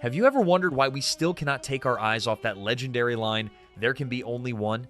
Have you ever wondered why we still cannot take our eyes off that legendary line, "There can be only one"?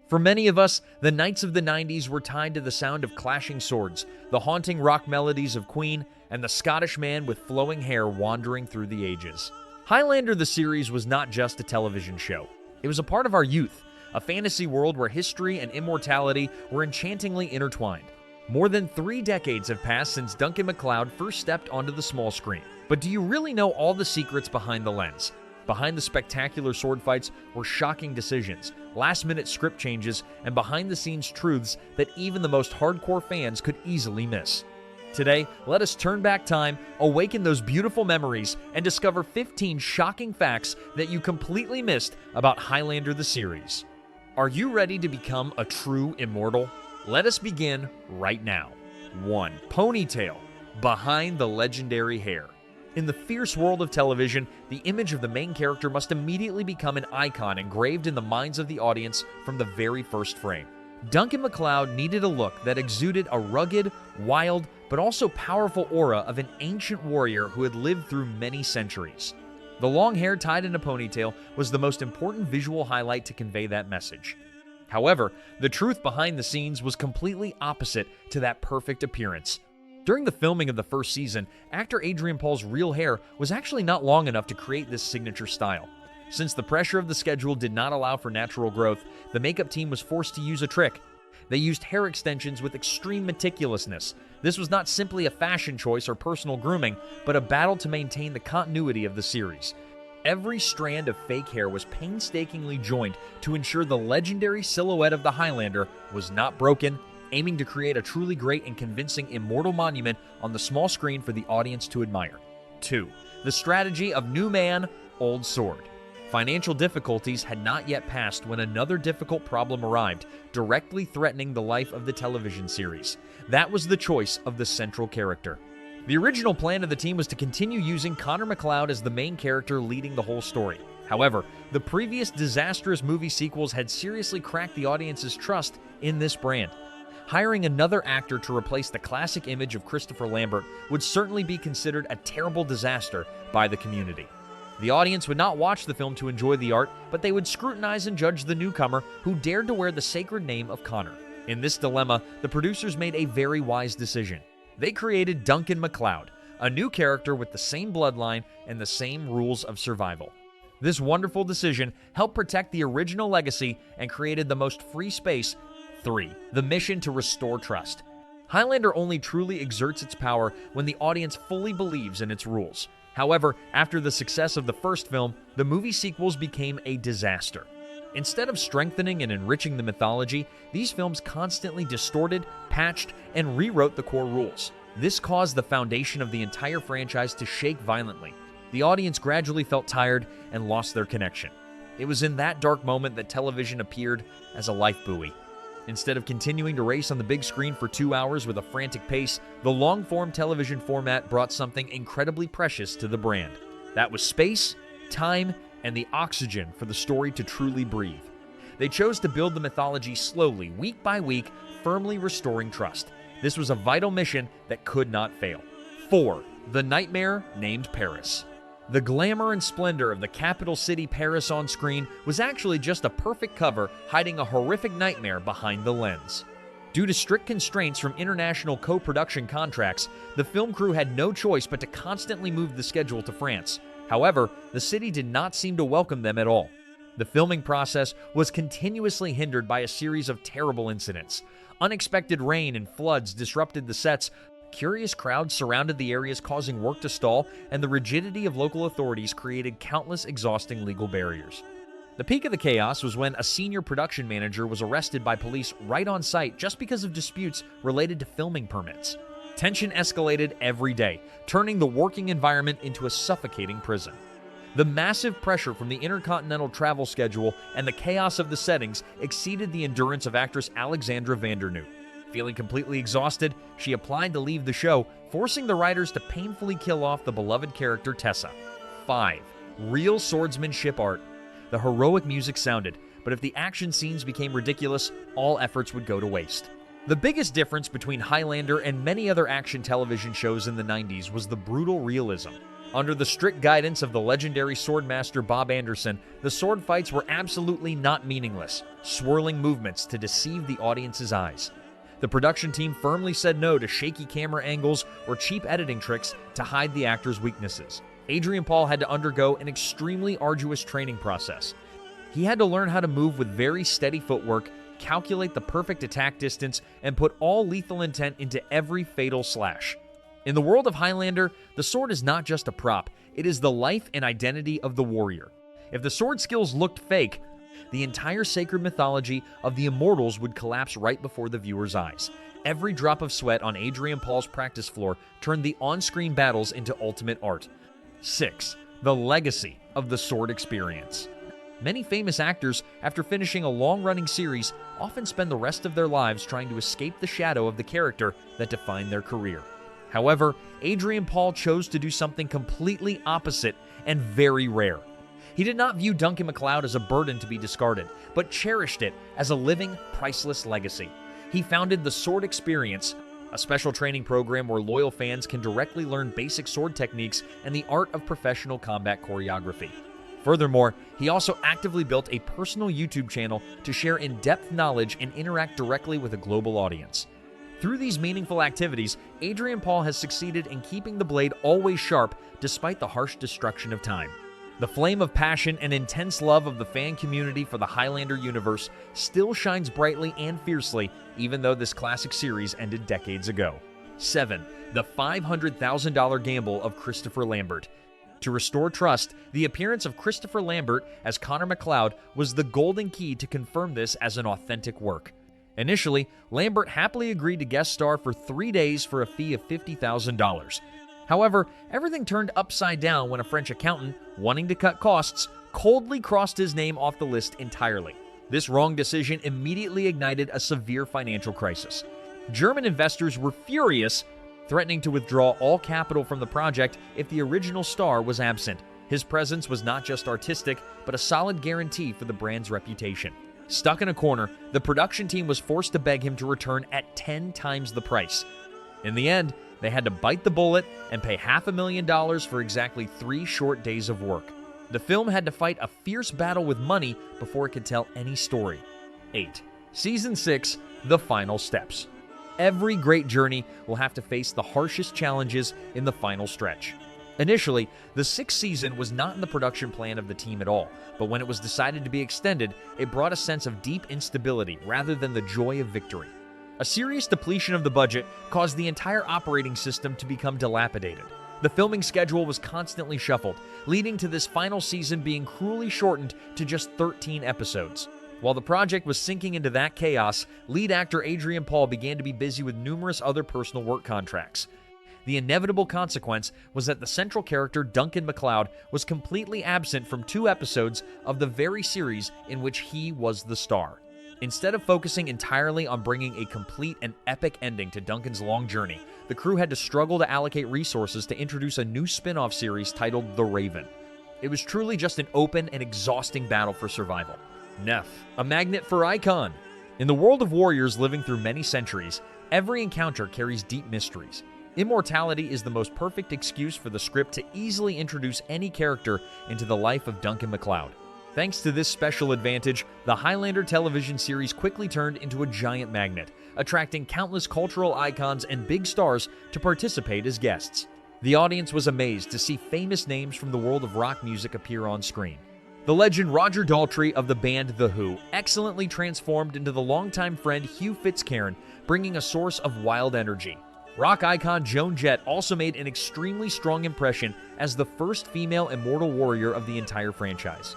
For many of us, the nights of the 90s were tied to the sound of clashing swords, the haunting rock melodies of Queen, and the Scottish man with flowing hair wandering through the ages. Highlander the series was not just a television show. It was a part of our youth, a fantasy world where history and immortality were enchantingly intertwined. More than 3 decades have passed since Duncan MacLeod first stepped onto the small screen. But do you really know all the secrets behind the lens? Behind the spectacular sword fights were shocking decisions, last-minute script changes, and behind-the-scenes truths that even the most hardcore fans could easily miss. Today, let us turn back time, awaken those beautiful memories, and discover 15 shocking facts that you completely missed about Highlander the series. Are you ready to become a true immortal? Let us begin right now. 1. Ponytail. Behind the legendary hair. In the fierce world of television, the image of the main character must immediately become an icon engraved in the minds of the audience from the very first frame. Duncan MacLeod needed a look that exuded a rugged, wild, but also powerful aura of an ancient warrior who had lived through many centuries. The long hair tied in a ponytail was the most important visual highlight to convey that message. However, the truth behind the scenes was completely opposite to that perfect appearance. During the filming of the first season, actor Adrian Paul's real hair was actually not long enough to create this signature style. Since the pressure of the schedule did not allow for natural growth, the makeup team was forced to use a trick. They used hair extensions with extreme meticulousness. This was not simply a fashion choice or personal grooming, but a battle to maintain the continuity of the series. Every strand of fake hair was painstakingly joined to ensure the legendary silhouette of the Highlander was not broken, aiming to create a truly great and convincing immortal monument on the small screen for the audience to admire. 2. The strategy of new man, old sword. Financial difficulties had not yet passed when another difficult problem arrived, directly threatening the life of the television series. That was the choice of the central character. The original plan of the team was to continue using Connor MacLeod as the main character leading the whole story. However, the previous disastrous movie sequels had seriously cracked the audience's trust in this brand. Hiring another actor to replace the classic image of Christopher Lambert would certainly be considered a terrible disaster by the community. The audience would not watch the film to enjoy the art, but they would scrutinize and judge the newcomer who dared to wear the sacred name of Connor. In this dilemma, the producers made a very wise decision. They created Duncan MacLeod, a new character with the same bloodline and the same rules of survival. This wonderful decision helped protect the original legacy and created the most free space. 3. The mission to restore trust. Highlander only truly exerts its power when the audience fully believes in its rules. However, after the success of the first film, the movie sequels became a disaster. Instead of strengthening and enriching the mythology, these films constantly distorted, patched, and rewrote the core rules. This caused the foundation of the entire franchise to shake violently. The audience gradually felt tired and lost their connection. It was in that dark moment that television appeared as a life buoy. Instead of continuing to race on the big screen for 2 hours with a frantic pace, the long-form television format brought something incredibly precious to the brand. That was space, time, and the oxygen for the story to truly breathe. They chose to build the mythology slowly, week by week, firmly restoring trust. This was a vital mission that could not fail. 4. The nightmare named Paris. The glamour and splendor of the capital city Paris on screen was actually just a perfect cover hiding a horrific nightmare behind the lens. Due to strict constraints from international co-production contracts, the film crew had no choice but to constantly move the schedule to France. However, the city did not seem to welcome them at all. The filming process was continuously hindered by a series of terrible incidents. Unexpected rain and floods disrupted the sets. Curious crowds surrounded the areas, causing work to stall, and the rigidity of local authorities created countless exhausting legal barriers. The peak of the chaos was when a senior production manager was arrested by police right on site just because of disputes related to filming permits. Tension escalated every day, turning the working environment into a suffocating prison. The massive pressure from the intercontinental travel schedule and the chaos of the settings exceeded the endurance of actress Alexandra Vandernoot. Feeling completely exhausted, she applied to leave the show, forcing the writers to painfully kill off the beloved character Tessa. 5. Real swordsmanship art. The heroic music sounded, but if the action scenes became ridiculous, all efforts would go to waste. The biggest difference between Highlander and many other action television shows in the 90s was the brutal realism. Under the strict guidance of the legendary swordmaster Bob Anderson, the sword fights were absolutely not meaningless, swirling movements to deceive the audience's eyes. The production team firmly said no to shaky camera angles or cheap editing tricks to hide the actors' weaknesses. Adrian Paul had to undergo an extremely arduous training process. He had to learn how to move with very steady footwork, calculate the perfect attack distance, and put all lethal intent into every fatal slash. In the world of Highlander, the sword is not just a prop, it is the life and identity of the warrior. If the sword skills looked fake, the entire sacred mythology of the immortals would collapse right before the viewer's eyes. Every drop of sweat on Adrian Paul's practice floor turned the on-screen battles into ultimate art. 6. The legacy of the sword experience. Many famous actors, after finishing a long-running series, often spend the rest of their lives trying to escape the shadow of the character that defined their career. However, Adrian Paul chose to do something completely opposite and very rare. He did not view Duncan MacLeod as a burden to be discarded, but cherished it as a living, priceless legacy. He founded the Sword Experience, a special training program where loyal fans can directly learn basic sword techniques and the art of professional combat choreography. Furthermore, he also actively built a personal YouTube channel to share in-depth knowledge and interact directly with a global audience. Through these meaningful activities, Adrian Paul has succeeded in keeping the blade always sharp despite the harsh destruction of time. The flame of passion and intense love of the fan community for the Highlander universe still shines brightly and fiercely, even though this classic series ended decades ago. 7. The $500,000 gamble of Christopher Lambert. To restore trust, the appearance of Christopher Lambert as Connor MacLeod was the golden key to confirm this as an authentic work. Initially, Lambert happily agreed to guest star for 3 days for a fee of $50,000. However, everything turned upside down when a French accountant, wanting to cut costs, coldly crossed his name off the list entirely. This wrong decision immediately ignited a severe financial crisis. German investors were furious, threatening to withdraw all capital from the project if the original star was absent. His presence was not just artistic, but a solid guarantee for the brand's reputation. Stuck in a corner, the production team was forced to beg him to return at 10 times the price. In the end, they had to bite the bullet and pay $500,000 for exactly 3 short days of work. The film had to fight a fierce battle with money before it could tell any story. 8. Season 6, The Final Steps. Every great journey will have to face the harshest challenges in the final stretch. Initially, the 6th season was not in the production plan of the team at all, but when it was decided to be extended, it brought a sense of deep instability rather than the joy of victory. A serious depletion of the budget caused the entire operating system to become dilapidated. The filming schedule was constantly shuffled, leading to this final season being cruelly shortened to just 13 episodes. While the project was sinking into that chaos, lead actor Adrian Paul began to be busy with numerous other personal work contracts. The inevitable consequence was that the central character, Duncan MacLeod, was completely absent from 2 episodes of the very series in which he was the star. Instead of focusing entirely on bringing a complete and epic ending to Duncan's long journey, the crew had to struggle to allocate resources to introduce a new spin-off series titled The Raven. It was truly just an open and exhausting battle for survival. Neff, a magnet for icon. In the world of warriors living through many centuries, every encounter carries deep mysteries. Immortality is the most perfect excuse for the script to easily introduce any character into the life of Duncan MacLeod. Thanks to this special advantage, the Highlander television series quickly turned into a giant magnet, attracting countless cultural icons and big stars to participate as guests. The audience was amazed to see famous names from the world of rock music appear on screen. The legend Roger Daltrey of the band The Who excellently transformed into the longtime friend Hugh Fitzcairn, bringing a source of wild energy. Rock icon Joan Jett also made an extremely strong impression as the first female immortal warrior of the entire franchise.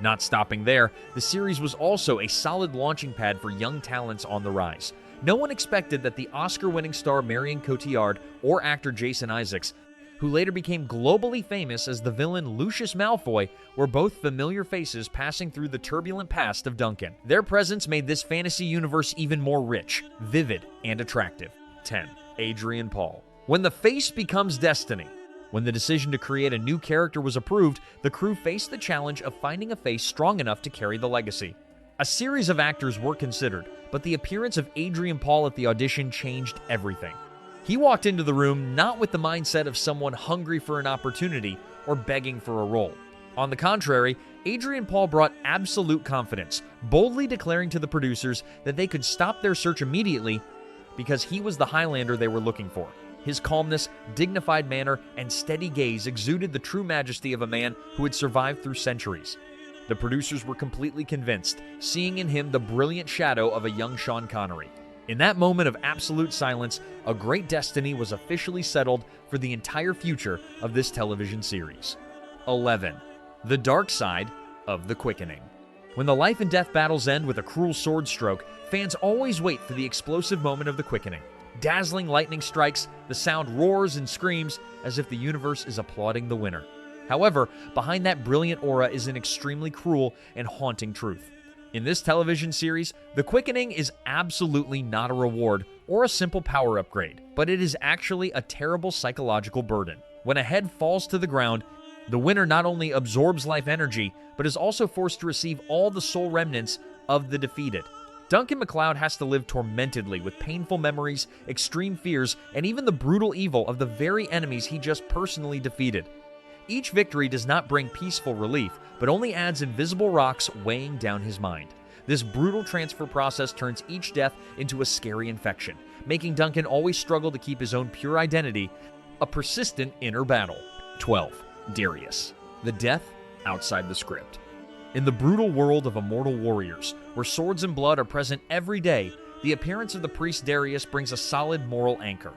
Not stopping there, the series was also a solid launching pad for young talents on the rise. No one expected that the Oscar-winning star Marion Cotillard or actor Jason Isaacs, who later became globally famous as the villain Lucius Malfoy, were both familiar faces passing through the turbulent past of Duncan. Their presence made this fantasy universe even more rich, vivid, and attractive. 10. Adrian Paul. When the face becomes destiny. When the decision to create a new character was approved, the crew faced the challenge of finding a face strong enough to carry the legacy. A series of actors were considered, but the appearance of Adrian Paul at the audition changed everything. He walked into the room not with the mindset of someone hungry for an opportunity or begging for a role. On the contrary, Adrian Paul brought absolute confidence, boldly declaring to the producers that they could stop their search immediately because he was the Highlander they were looking for. His calmness, dignified manner, and steady gaze exuded the true majesty of a man who had survived through centuries. The producers were completely convinced, seeing in him the brilliant shadow of a young Sean Connery. In that moment of absolute silence, a great destiny was officially settled for the entire future of this television series. 11. The dark side of the quickening. When the life and death battles end with a cruel sword stroke, fans always wait for the explosive moment of the quickening. Dazzling lightning strikes, the sound roars and screams as if the universe is applauding the winner. However, behind that brilliant aura is an extremely cruel and haunting truth. In this television series, the quickening is absolutely not a reward or a simple power upgrade, but it is actually a terrible psychological burden. When a head falls to the ground, the winner not only absorbs life energy, but is also forced to receive all the soul remnants of the defeated. Duncan MacLeod has to live tormentedly with painful memories, extreme fears, and even the brutal evil of the very enemies he just personally defeated. Each victory does not bring peaceful relief, but only adds invisible rocks weighing down his mind. This brutal transfer process turns each death into a scary infection, making Duncan always struggle to keep his own pure identity, a persistent inner battle. 12. Darius, the death outside the script. In the brutal world of immortal warriors, where swords and blood are present every day, the appearance of the priest Darius brings a solid moral anchor.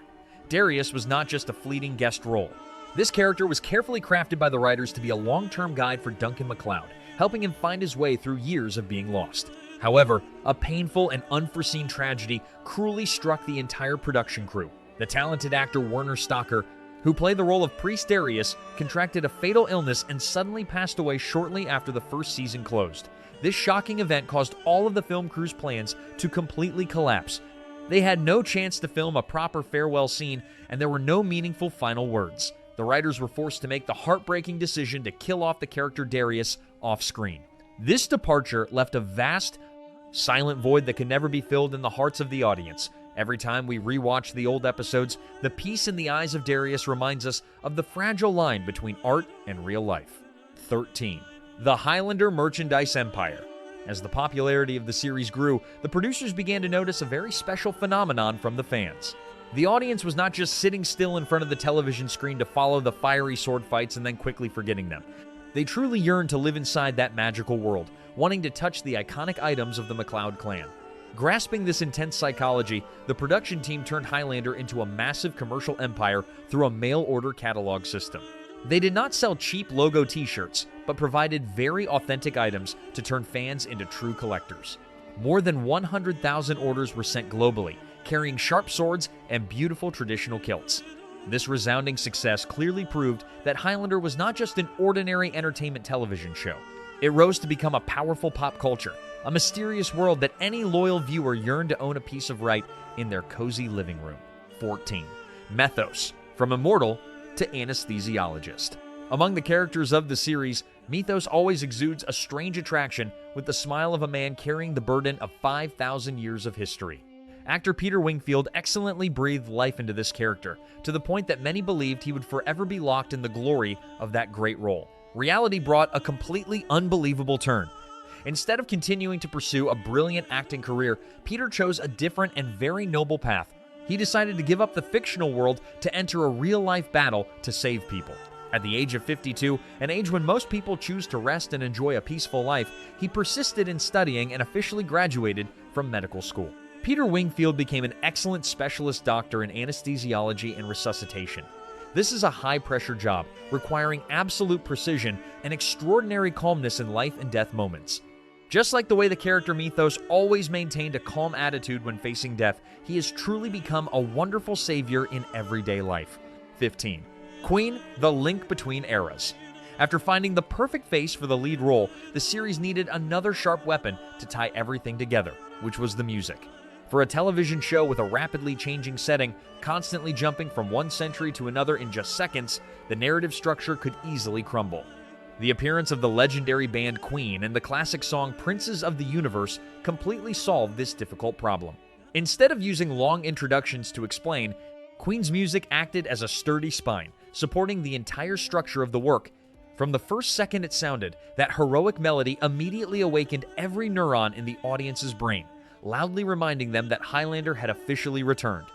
Darius was not just a fleeting guest role. This character was carefully crafted by the writers to be a long-term guide for Duncan MacLeod, helping him find his way through years of being lost. However, a painful and unforeseen tragedy cruelly struck the entire production crew. The talented actor Werner Stocker, who played the role of Priest Darius, contracted a fatal illness and suddenly passed away shortly after the first season closed. This shocking event caused all of the film crew's plans to completely collapse. They had no chance to film a proper farewell scene, and there were no meaningful final words. The writers were forced to make the heartbreaking decision to kill off the character Darius off-screen. This departure left a vast, silent void that could never be filled in the hearts of the audience. Every time we rewatch the old episodes, the peace in the eyes of Darius reminds us of the fragile line between art and real life. 13. The Highlander merchandise empire. As the popularity of the series grew, the producers began to notice a very special phenomenon from the fans. The audience was not just sitting still in front of the television screen to follow the fiery sword fights and then quickly forgetting them. They truly yearned to live inside that magical world, wanting to touch the iconic items of the MacLeod clan. Grasping this intense psychology, the production team turned Highlander into a massive commercial empire through a mail-order catalog system. They did not sell cheap logo t-shirts, but provided very authentic items to turn fans into true collectors. More than 100,000 orders were sent globally, carrying sharp swords and beautiful traditional kilts. This resounding success clearly proved that Highlander was not just an ordinary entertainment television show. It rose to become a powerful pop culture, a mysterious world that any loyal viewer yearned to own a piece of right in their cozy living room. 14. Mythos, from immortal to anesthesiologist. Among the characters of the series, Mythos always exudes a strange attraction with the smile of a man carrying the burden of 5,000 years of history. Actor Peter Wingfield excellently breathed life into this character, to the point that many believed he would forever be locked in the glory of that great role. Reality brought a completely unbelievable turn. Instead of continuing to pursue a brilliant acting career, Peter chose a different and very noble path. He decided to give up the fictional world to enter a real-life battle to save people. At the age of 52, an age when most people choose to rest and enjoy a peaceful life, he persisted in studying and officially graduated from medical school. Peter Wingfield became an excellent specialist doctor in anesthesiology and resuscitation. This is a high-pressure job, requiring absolute precision and extraordinary calmness in life and death moments. Just like the way the character Mythos always maintained a calm attitude when facing death, he has truly become a wonderful savior in everyday life. 15. Queen, the link between eras. After finding the perfect face for the lead role, the series needed another sharp weapon to tie everything together, which was the music. For a television show with a rapidly changing setting, constantly jumping from one century to another in just seconds, the narrative structure could easily crumble. The appearance of the legendary band Queen and the classic song Princes of the Universe completely solved this difficult problem. Instead of using long introductions to explain, Queen's music acted as a sturdy spine, supporting the entire structure of the work. From the first second it sounded, that heroic melody immediately awakened every neuron in the audience's brain, loudly reminding them that Highlander had officially returned.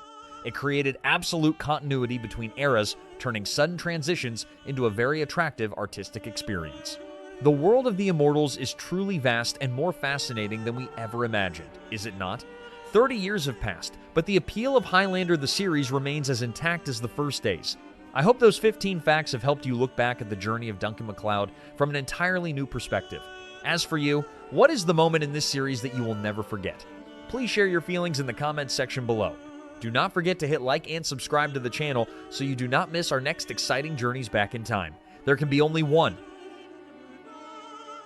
It created absolute continuity between eras, turning sudden transitions into a very attractive artistic experience. The world of the Immortals is truly vast and more fascinating than we ever imagined, is it not? 30 years have passed, but the appeal of Highlander the series remains as intact as the first days. I hope those 15 facts have helped you look back at the journey of Duncan MacLeod from an entirely new perspective. As for you, what is the moment in this series that you will never forget? Please share your feelings in the comments section below. Do not forget to hit like and subscribe to the channel so you do not miss our next exciting journeys back in time. There can be only one